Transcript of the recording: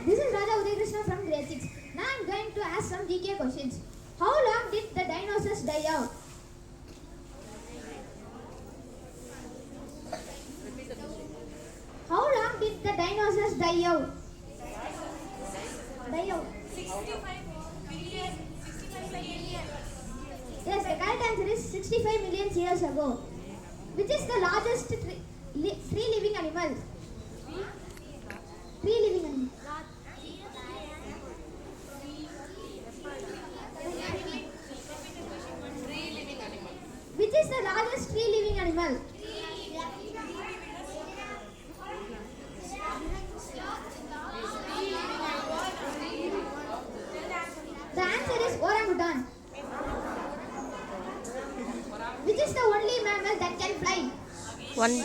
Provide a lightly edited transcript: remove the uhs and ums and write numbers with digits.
This is Raja Udayakrishna from grade 6. Now I am going to ask some GK questions. How long did the dinosaurs die out? How long did the dinosaurs die out? Die out. 65 billion. 65 million. Yes, the correct answer is 65 million years ago. Which is the largest tree living animal? Tree living animal. Which is the largest tree living animal? The answer is orangutan. Which is the only mammal that can fly? One.